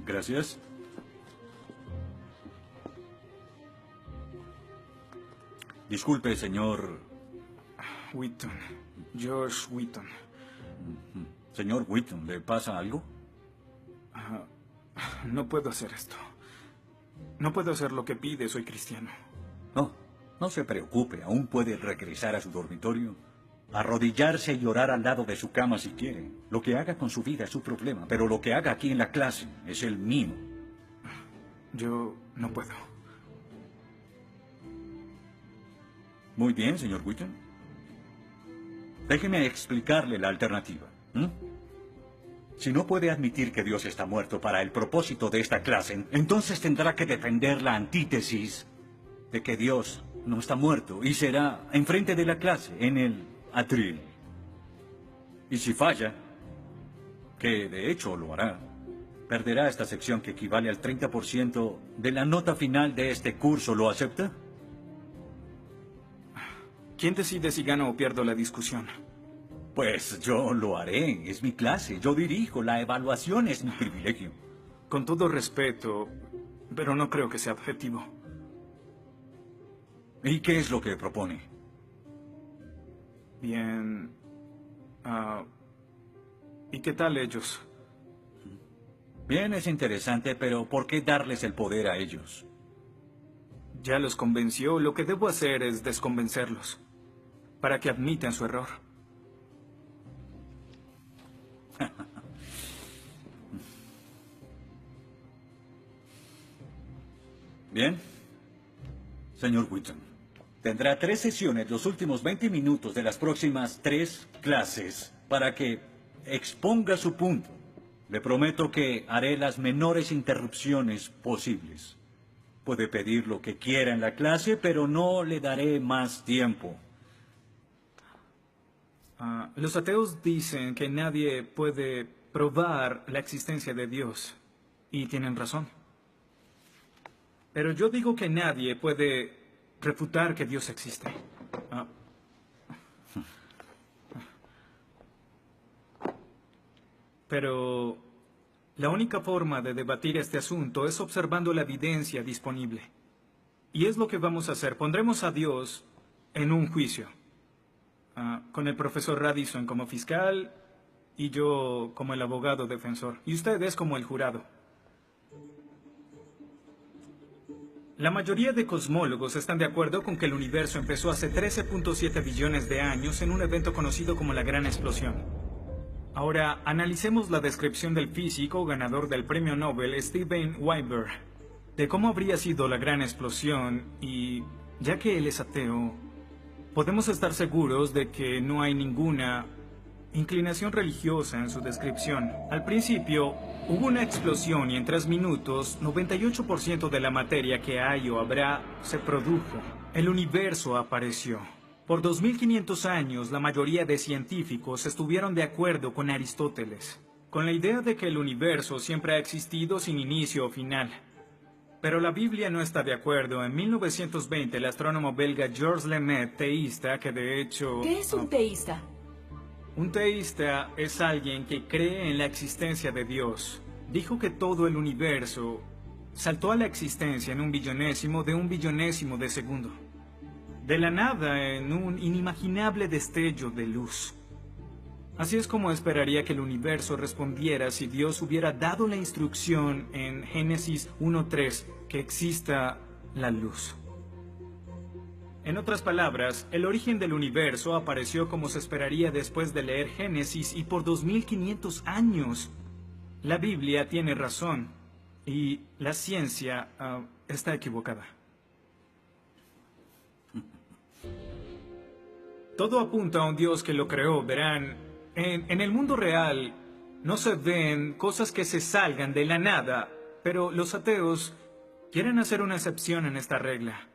Gracias. Disculpe, señor... Wheaton. Josh Wheaton. Señor Wheaton, ¿le pasa algo? No puedo hacer esto. No puedo hacer lo que pide, soy cristiano. No, no se preocupe, aún puede regresar a su dormitorio, arrodillarse y orar al lado de su cama si quiere. Lo que haga con su vida es su problema, pero lo que haga aquí en la clase es el mío. Yo no puedo. Muy bien, señor Wheaton. Déjeme explicarle la alternativa. Si no puede admitir que Dios está muerto para el propósito de esta clase, entonces tendrá que defender la antítesis de que Dios no está muerto y será enfrente de la clase, en el atril. Y si falla, que de hecho lo hará, perderá esta sección que equivale al 30% de la nota final de este curso. ¿Lo acepta? ¿Quién decide si gano o pierdo la discusión? Pues yo lo haré. Es mi clase. Yo dirijo. La evaluación es mi privilegio. Con todo respeto, pero no creo que sea objetivo. ¿Y qué es lo que propone? Bien. ¿Y qué tal ellos? Bien, es interesante, pero ¿por qué darles el poder a ellos? Ya los convenció. Lo que debo hacer es desconvencerlos, para que admitan su error. Bien. Señor Wheaton, tendrá 3 sesiones los últimos 20 minutos de las próximas 3 clases para que exponga su punto. Le prometo que haré las menores interrupciones posibles. Puede pedir lo que quiera en la clase, pero no le daré más tiempo. Los ateos dicen que nadie puede probar la existencia de Dios. Y tienen razón. Pero yo digo que nadie puede refutar que Dios existe. Pero la única forma de debatir este asunto es observando la evidencia disponible. Y es lo que vamos a hacer. Pondremos a Dios en un juicio. Con el profesor Radisson como fiscal y yo como el abogado defensor. Y ustedes como el jurado. La mayoría de cosmólogos están de acuerdo con que el universo empezó hace 13.7 billones de años en un evento conocido como la Gran Explosión. Ahora, analicemos la descripción del físico ganador del premio Nobel Steven Weinberg de cómo habría sido la Gran Explosión y, ya que él es ateo, podemos estar seguros de que no hay ninguna inclinación religiosa en su descripción. Al principio, hubo una explosión y en 3 minutos, 98% de la materia que hay o habrá se produjo. El universo apareció. Por 2500 años, la mayoría de científicos estuvieron de acuerdo con Aristóteles, con la idea de que el universo siempre ha existido sin inicio o final. Pero la Biblia no está de acuerdo. En 1920, el astrónomo belga Georges Lemaitre, teísta, que de hecho... ¿Qué es un teísta? Un teísta es alguien que cree en la existencia de Dios. Dijo que todo el universo saltó a la existencia en 1/1000.000 de 1/1000.000 de segundo. De la nada, en un inimaginable destello de luz. Así es como esperaría que el universo respondiera si Dios hubiera dado la instrucción en Génesis 1:3 que exista la luz. En otras palabras, el origen del universo apareció como se esperaría después de leer Génesis y por 2500 años. La Biblia tiene razón y la ciencia está equivocada. Todo apunta a un Dios que lo creó, verán. En el mundo real no se ven cosas que se salgan de la nada, pero los ateos quieren hacer una excepción en esta regla.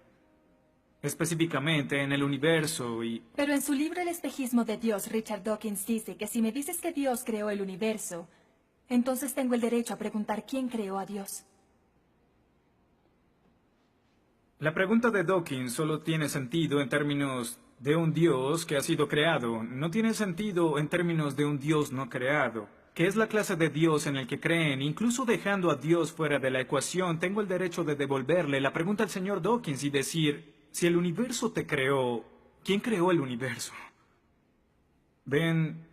Específicamente en el universo y... Pero en su libro El espejismo de Dios, Richard Dawkins dice que si me dices que Dios creó el universo, entonces tengo el derecho a preguntar quién creó a Dios. La pregunta de Dawkins solo tiene sentido en términos de un Dios que ha sido creado. No tiene sentido en términos de un Dios no creado. que es la clase de Dios en el que creen, incluso dejando a Dios fuera de la ecuación, tengo el derecho de devolverle la pregunta al señor Dawkins y decir, si el universo te creó, ¿quién creó el universo? Ven,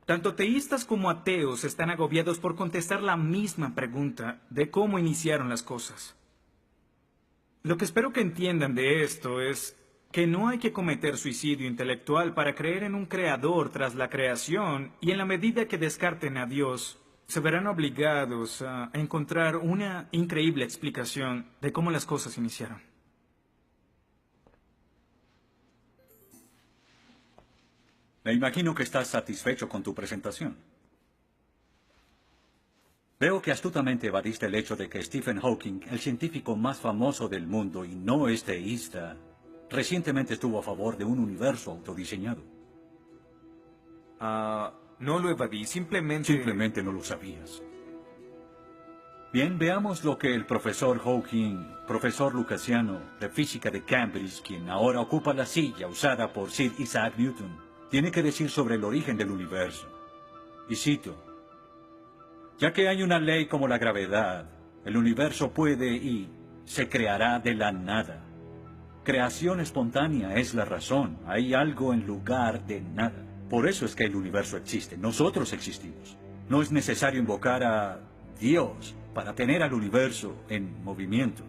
tanto teístas como ateos están agobiados por contestar la misma pregunta de cómo iniciaron las cosas. Lo que espero que entiendan de esto es que no hay que cometer suicidio intelectual para creer en un creador tras la creación, y en la medida que descarten a Dios, se verán obligados a encontrar una increíble explicación de cómo las cosas iniciaron. Me imagino que estás satisfecho con tu presentación. Veo que astutamente evadiste el hecho de que Stephen Hawking, el científico más famoso del mundo y no es teísta, recientemente estuvo a favor de un universo autodiseñado. No lo evadí, Simplemente no lo sabías. Bien, veamos lo que el profesor Hawking, profesor lucasiano de física de Cambridge, quien ahora ocupa la silla usada por Sir Isaac Newton, tiene que decir sobre el origen del universo. Y cito: ya que hay una ley como la gravedad, el universo puede y se creará de la nada. Creación espontánea es la razón. Hay algo en lugar de nada. Por eso es que el universo existe. Nosotros existimos. No es necesario invocar a Dios para tener al universo en movimiento.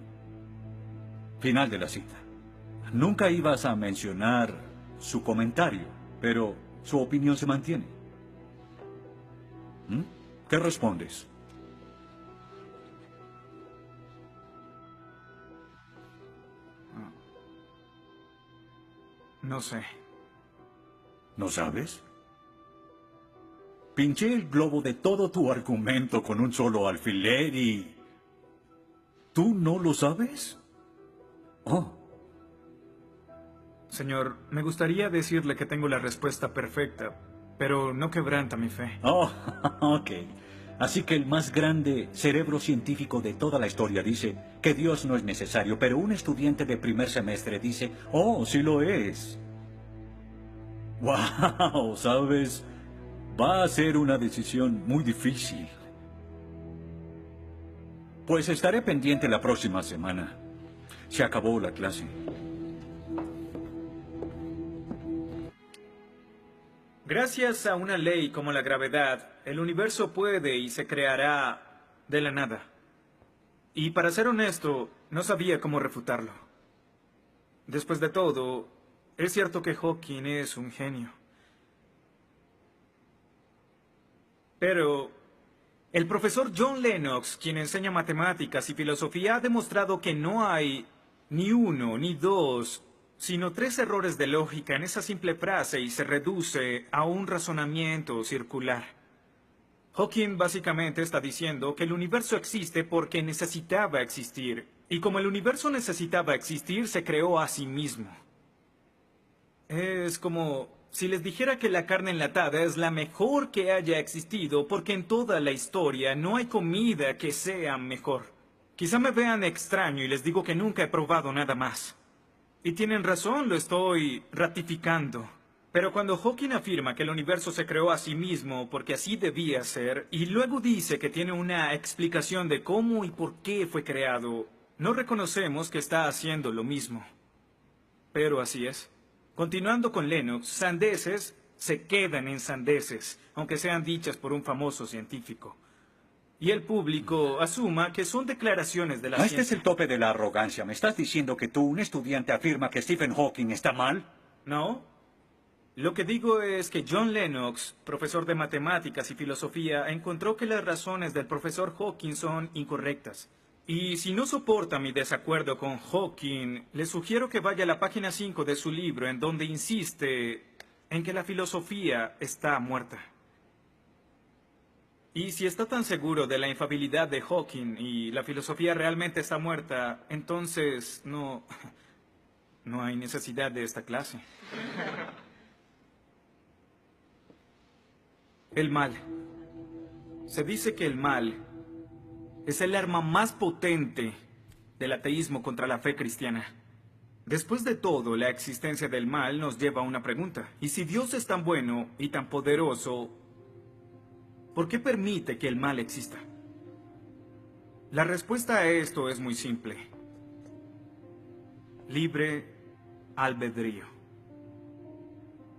Final de la cita. Nunca ibas a mencionar su comentario, pero su opinión se mantiene. ¿Qué respondes? No sé. ¿No sabes? Pinché el globo de todo tu argumento con un solo alfiler y... ¿tú no lo sabes? Oh. Señor, me gustaría decirle que tengo la respuesta perfecta, pero no quebranta mi fe. Oh, ok. Así que el más grande cerebro científico de toda la historia dice que Dios no es necesario, pero un estudiante de primer semestre dice, oh, sí lo es. Wow, ¿sabes? Va a ser una decisión muy difícil. Pues estaré pendiente la próxima semana. Se acabó la clase. Gracias a una ley como la gravedad, el universo puede y se creará de la nada. Y para ser honesto, no sabía cómo refutarlo. Después de todo, es cierto que Hawking es un genio. Pero el profesor John Lennox, quien enseña matemáticas y filosofía, ha demostrado que no hay ni uno ni dos, sino 3 errores de lógica en esa simple frase y se reduce a un razonamiento circular. Hawking básicamente está diciendo que el universo existe porque necesitaba existir, y como el universo necesitaba existir, se creó a sí mismo. Es como si les dijera que la carne enlatada es la mejor que haya existido porque en toda la historia no hay comida que sea mejor. Quizá me vean extraño y les digo que nunca he probado nada más. Y tienen razón, lo estoy ratificando. Pero cuando Hawking afirma que el universo se creó a sí mismo porque así debía ser, y luego dice que tiene una explicación de cómo y por qué fue creado, no reconocemos que está haciendo lo mismo. Pero así es. Continuando con Lennox, sandeces se quedan en sandeces, aunque sean dichas por un famoso científico. Y el público asuma que son declaraciones de la ciencia. Este es el tope de la arrogancia. ¿Me estás diciendo que tú, un estudiante, afirma que Stephen Hawking está mal? No. Lo que digo es que John Lennox, profesor de matemáticas y filosofía, encontró que las razones del profesor Hawking son incorrectas. Y si no soporta mi desacuerdo con Hawking, le sugiero que vaya a la página 5 de su libro, en donde insiste en que la filosofía está muerta. Y si está tan seguro de la infalibilidad de Hawking y la filosofía realmente está muerta, entonces no hay necesidad de esta clase. El mal. Se dice que el mal es el arma más potente del ateísmo contra la fe cristiana. Después de todo, la existencia del mal nos lleva a una pregunta. ¿Y si Dios es tan bueno y tan poderoso, ¿por qué permite que el mal exista? La respuesta a esto es muy simple. Libre albedrío.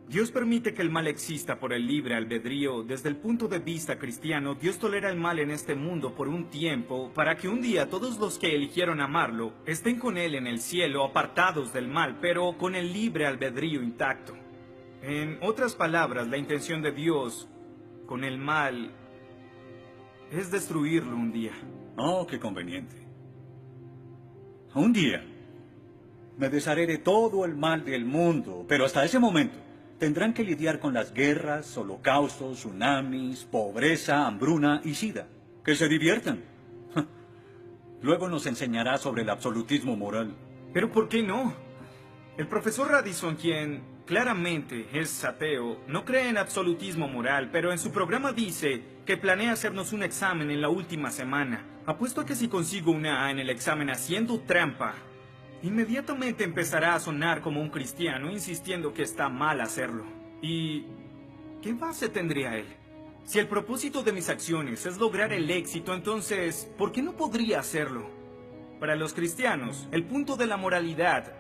Dios permite que el mal exista por el libre albedrío. Desde el punto de vista cristiano, Dios tolera el mal en este mundo por un tiempo para que un día todos los que eligieron amarlo estén con Él en el cielo, apartados del mal, pero con el libre albedrío intacto. En otras palabras, la intención de Dios con el mal es destruirlo un día. Oh, qué conveniente. Un día me desharé de todo el mal del mundo, pero hasta ese momento tendrán que lidiar con las guerras, holocaustos, tsunamis, pobreza, hambruna y sida. Que se diviertan. Luego nos enseñará sobre el absolutismo moral. ¿Pero por qué no? El profesor Radisson, quien claramente es ateo, no cree en absolutismo moral, pero en su programa dice que planea hacernos un examen en la última semana. Apuesto a que si consigo una A en el examen haciendo trampa, inmediatamente empezará a sonar como un cristiano, insistiendo que está mal hacerlo. ¿Y qué base tendría él? Si el propósito de mis acciones es lograr el éxito, entonces, ¿por qué no podría hacerlo? Para los cristianos, el punto de la moralidad,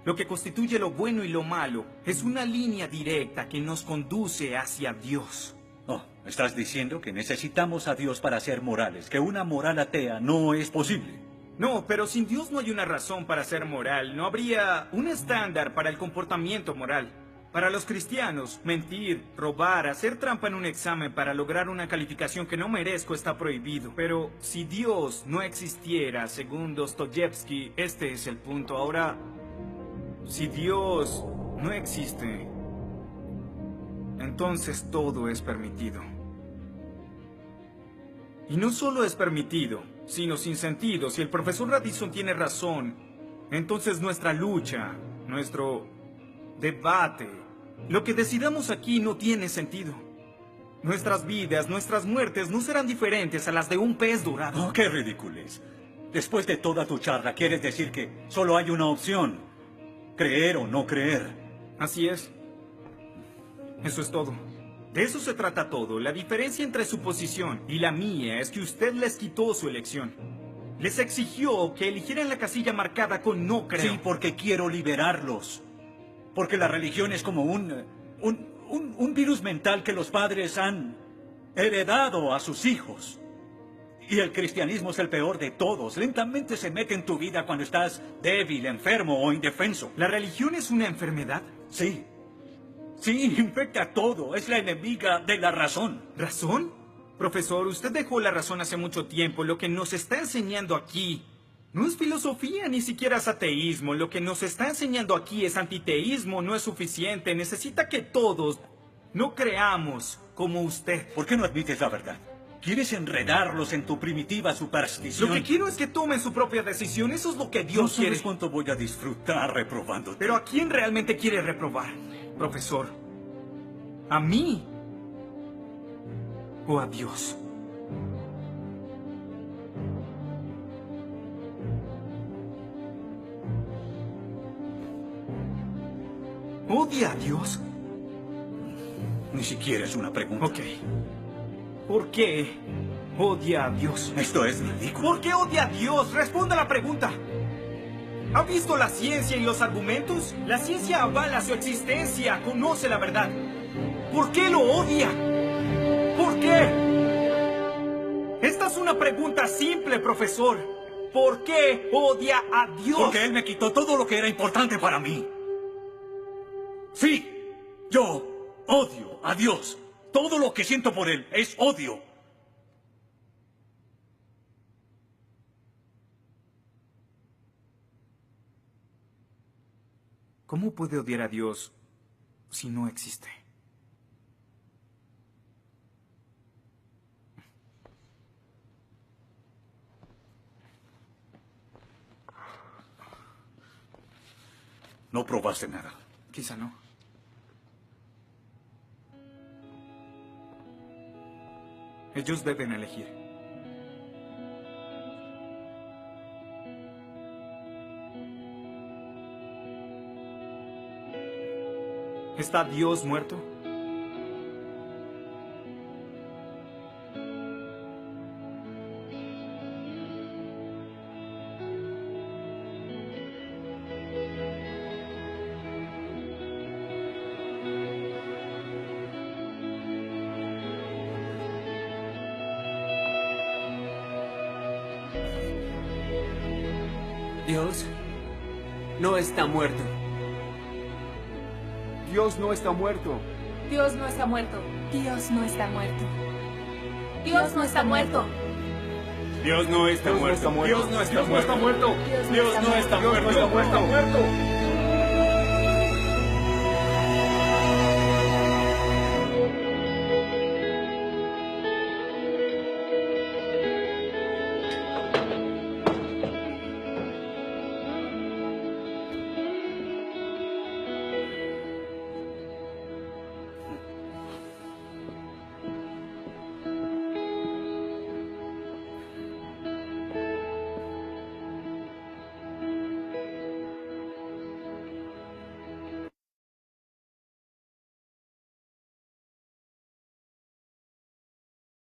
lo que constituye lo bueno y lo malo, es una línea directa que nos conduce hacia Dios. Oh, estás diciendo que necesitamos a Dios para ser morales, que una moral atea no es posible. No, pero sin Dios no hay una razón para ser moral, no habría un estándar para el comportamiento moral. Para los cristianos, mentir, robar, hacer trampa en un examen para lograr una calificación que no merezco está prohibido. Pero si Dios no existiera, según Dostoyevsky, este es el punto. Ahora, si Dios no existe, entonces todo es permitido. Y no solo es permitido, sino sin sentido. Si el profesor Radisson tiene razón, entonces nuestra lucha, nuestro debate, lo que decidamos aquí no tiene sentido. Nuestras vidas, nuestras muertes no serán diferentes a las de un pez dorado. Oh, qué ridiculez. Después de toda tu charla, ¿quieres decir que solo hay una opción? Creer o no creer. Así es. Eso es todo. De eso se trata todo. La diferencia entre su posición y la mía es que usted les quitó su elección. Les exigió que eligieran la casilla marcada con no creo. Sí, porque quiero liberarlos. Porque la religión es como un virus mental que los padres han heredado a sus hijos. Y el cristianismo es el peor de todos. Lentamente se mete en tu vida cuando estás débil, enfermo o indefenso. ¿La religión es una enfermedad? Sí. Sí, infecta todo. Es la enemiga de la razón. ¿Razón? Profesor, usted dejó la razón hace mucho tiempo. Lo que nos está enseñando aquí no es filosofía, ni siquiera es ateísmo. Lo que nos está enseñando aquí es antiteísmo. No es suficiente. Necesita que todos no creamos como usted. ¿Por qué no admites la verdad? ¿Quieres enredarlos en tu primitiva superstición? Lo que quiero es que tomen su propia decisión. Eso es lo que Dios No sabes quiere. cuánto voy a disfrutar reprobándote. Pero ¿a quién realmente quiere reprobar, profesor? ¿A mí o a Dios? ¿Odia a Dios? Ni siquiera es una pregunta. Ok. ¿Por qué odia a Dios? Esto es ridículo. ¿Por qué odia a Dios? Responda a la pregunta. ¿Ha visto la ciencia y los argumentos? La ciencia avala su existencia, conoce la verdad. ¿Por qué lo odia? ¿Por qué? Esta es una pregunta simple, profesor. ¿Por qué odia a Dios? Porque Él me quitó todo lo que era importante para mí. Sí, yo odio a Dios. Todo lo que siento por Él es odio. ¿Cómo puede odiar a Dios si no existe? No probaste nada. Quizá no. Ellos deben elegir. ¿Está Dios muerto? Dios no está muerto. Dios no está muerto. Dios no está muerto. Dios no está muerto. Dios no está muerto. Dios no está muerto. Dios no está muerto. Dios no está muerto. Dios no está muerto. Dios no está muerto.